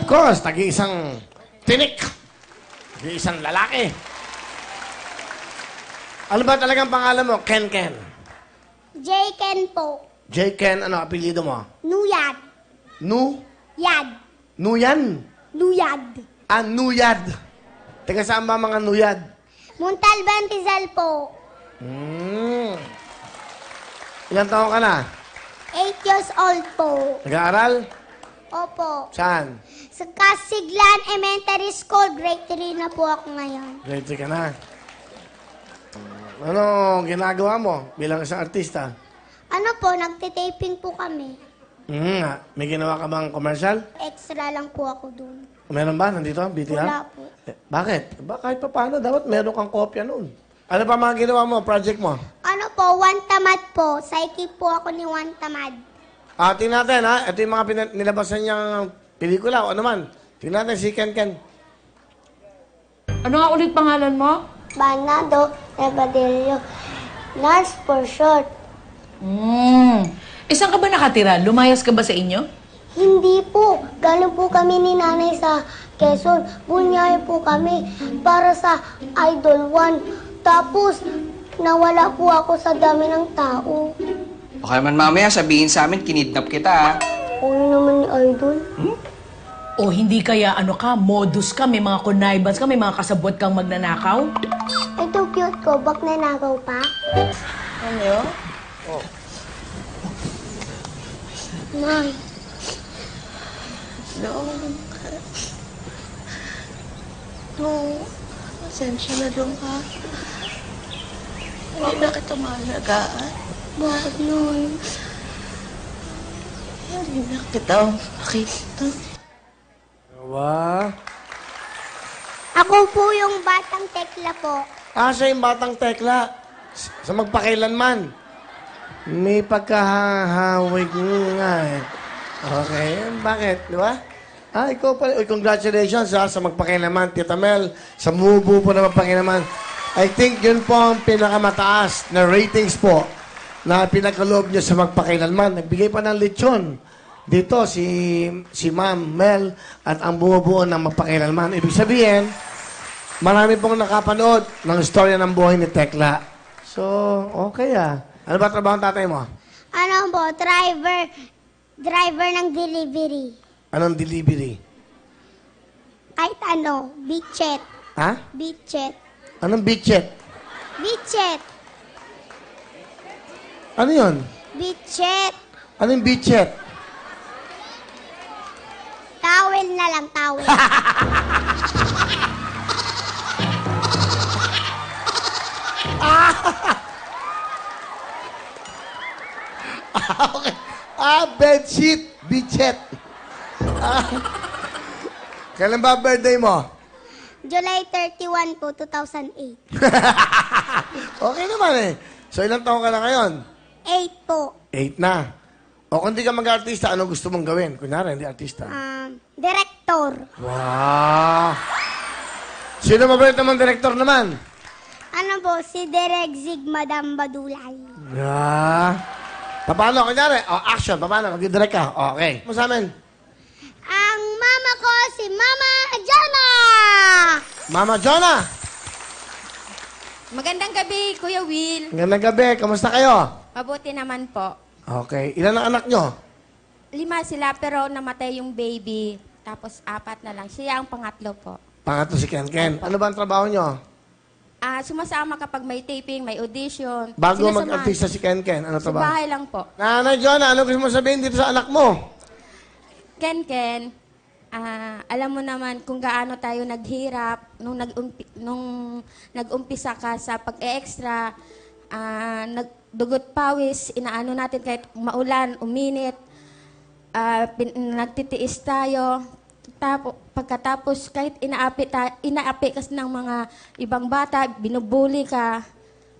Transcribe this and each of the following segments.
course, tagi-isang tinik. Tagi-isang lalaki. Ano ba talagang pangalan mo? Ken Ken. J. Ken po. J. Ken, ano apelyido mo? Nuyad. Nu? Yad. Nuyan? Nuyad. Ah, Nuyad. Teka, saan ba mga Nuyad? Montalban Rizal po. Ilang taon ka na? 8 years old po. Nag-aaral? Opo. Saan? Sa Casiglan Elementary School, grade 3 na po ako ngayon. Grade 3 ka na. Ano ginagawa mo bilang isang artista? Ano po, nagtitaping po kami. May ginawa ka bang commercial? Extra lang po ako dun. Meron ba? Nandito? BTR? Wala po. Bakit? Ba, kahit pa paano, dapat meron kang kopya noon. Ano pa mga ginawa mo, project mo? Ano po, One Tamad po. Psychic po ako ni One Tamad. Tingnan natin, ha? Ito yung mga nilabasan niyang pelikula o ano man. Tingnan natin si Ken Ken. Ano nga ulit pangalan mo? Banado Rebadillo. Nars for short. Saan ka ba nakatira? Lumayas ka ba sa inyo? Hindi po. Galing po kami ni nanay sa Quezon. Bunyay po kami para sa Idol 1. Tapos, nawala po ako sa dami ng tao. Okay man mamaya, sabihin sa amin, kinidnap kita, ha? Ano naman ni Idol? O hindi kaya ano ka, modus ka, may mga connivance ka, may mga kasabot kang magnanakaw? Ito cute ko. Bak na nagaw pa. Ano? Nay. No, pasensya na doon ka. Hindi na kita mahalagaan. Bakit, Nay? Hindi na kita makita. Wow. Ako po yung batang tekla po. Siya yung batang tekla. Sa magpakailanman. May pagkahahawig nga eh. Okay, bakit? Di ba? Ikaw pala. Uy, congratulations sa magpakailanman, Tita Mel. Sa mubo po na magpakailanman. I think yun po ang pinakamataas na ratings po na pinagkaloob niyo sa magpakailanman. Nagbigay pa ng lechon. Dito, si Ma'am Mel at ang bumubuo ng magpakailanman. Ibig sabihin, marami pong nakapanood ng istorya ng buhay ni Tekla. So, okay Ano ba trabaho ng tatay mo? Ano po, driver ng delivery. Anong delivery? Kahit ano, bitchet. Ha? Bitchet. Anong bitchet? Bitchet. Ano yun? Bitchet. Anong bitchet? Towel na lang, towel. Okay. Bedsheet. Bitchet. Kailan ba birthday mo? July 31 po, 2008. Okay naman eh. So, ilang taon ka na ngayon? 8 po. 8 na. O kung di ka mag-artista, ano gusto mong gawin? Kunyari, hindi artista. Director. Wow! Sino mabait naman director naman? Ano po, si Derek Zig Madam Badulay. Paano? Kunyari, action. Paano? Mag-direct ka. Okay. Mo sa amin? Ang mama ko, si Mama Jana! Mama Jonah! Magandang gabi, Kuya Will. Ngayong gabi, kamusta kayo? Mabuti naman po. Okay. Ilan ang anak nyo? 5 sila pero namatay yung baby. Tapos 4 na lang. Siya ang pangatlo po. Pangatlo si Ken Ken. Ano ba ang trabaho nyo? Sumasama kapag may taping, may audition. Bago Sinasamahan. mag-artista si Ken Ken, ano Sa trabaho? bahay lang po. Nanay Jonah, ano gusto mo sabihin dito sa anak mo? Ken, alam mo naman kung gaano tayo naghirap nung nag-umpisa ka sa pag-extra, nagdugot pawis, inaano natin kahit maulan, uminit, nagtitiis tayo. Pagkatapos kahit inaapi kasi ng mga ibang bata, binubuli ka,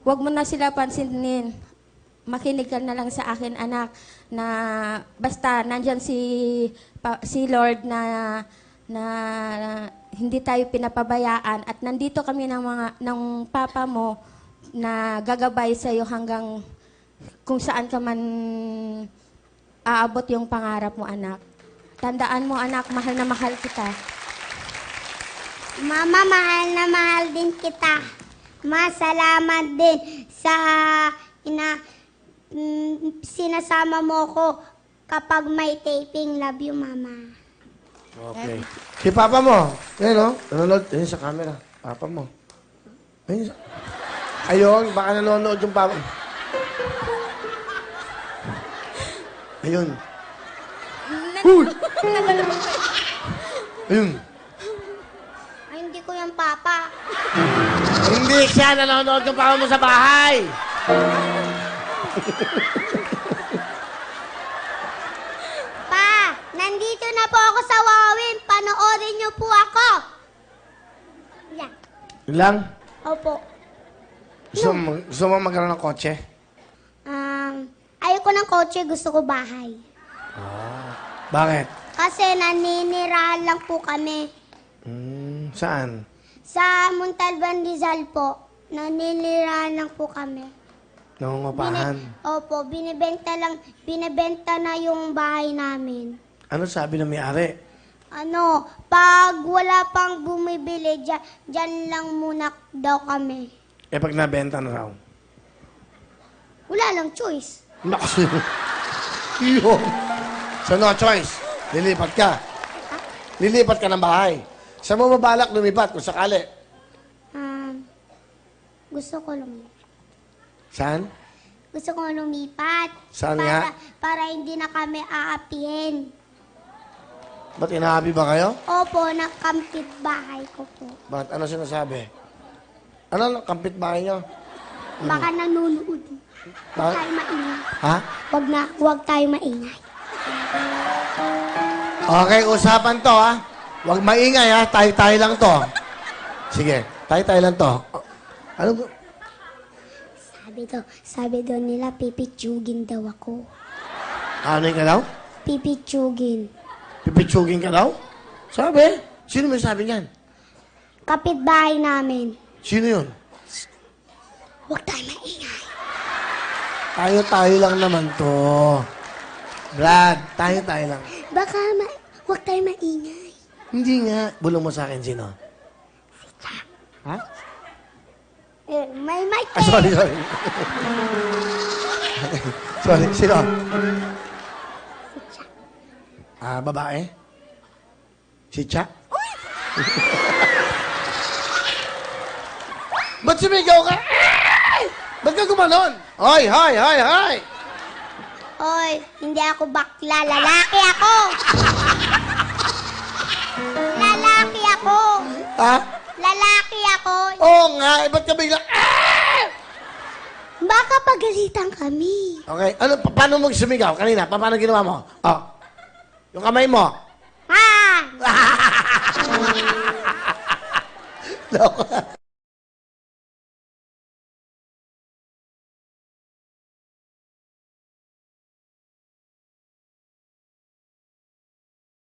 huwag mo na sila pansinin. Makinig ka na lang sa akin, anak, na basta nandyan si Lord na hindi tayo pinapabayaan at nandito kami ng papa mo na gagabay sa iyo hanggang kung saan ka man aabot yung pangarap mo, anak. Tandaan mo, anak, mahal na mahal kita. Mama, mahal na mahal din kita. Ma, salamat din sa sinasama mo ko kapag may taping. Love you, Mama. Okay. Si Papa mo. Ayun, no? Nanonood. Ayun sa camera. Papa mo. Ayun. Ayun, baka nanonood yung Papa. Ayun. Uy! Ayun. Ay, hindi ko yung Papa. Hindi siya nanonood yung Papa mo sa bahay. Pa, nandito na po ako sa Wawin. Panoorin niyo po ako. Yan. Yun lang. Opo. Gusto mo magkaroon ng kotse? Ayoko ng kotse, gusto ko bahay. Bakit? Kasi naninirahan lang po kami. Saan? Sa Montalban Rizal po, naninirahan lang po kami. Nangungupahan. Opo, binibenta na yung bahay namin. Ano sabi ng may-ari? Pag wala pang bumibili, dyan lang muna daw kami. Eh, pag nabenta na raw. Wala lang choice. Naku. Yun. So, no choice. Lilipat ka. Lilipat ka ng bahay. Saan mo mabalak lumipat kung sakali? Gusto ko lumipat. Saan? Gusto ko lumipat. Saan nga? Para hindi na kami aapihin. Ba't inahabi ba kayo? Opo, nakampit bahay ko po. Bakit? Ano sinasabi? Ano kampit bahay nyo? Baka nanonood. Huwag Bakit? tayo maingay. Ha? Huwag tayo maingay. Okay, usapan to, ha? Huwag maingay, ha? Tayo-tayo lang to. Sige, tayo-tayo lang to. Ano ba? Sabi daw nila, pipitsugin daw ako. Ano ka daw? Pipitsugin. Pipitsugin ka daw? Sabi? Sino may sabi niyan? Kapitbahay namin. Sino yun? Huwag tayo maingay. Tayo-tayo lang naman to. Brad, tayo-tayo lang. Baka huwag tayo maingay. Hindi nga. Bulong mo sa akin, sino? Ha? May mic Ah, sorry. Sorry, sino? Babae? Si Cha? Ba't sumigaw ka? Ba't ka gumanon? Hoy, hoy, hoy, hoy! Oy, hindi ako bakla. Lalaki ako. Lalaki ako. Ha? Lalaki ako. Oo nga, ba't ka bigla? Baka pagalitan kami. Okay, ano, paano mo sumigaw kanina? Paano ginawa mo? Oh, yung kamay mo. Ha! Loko.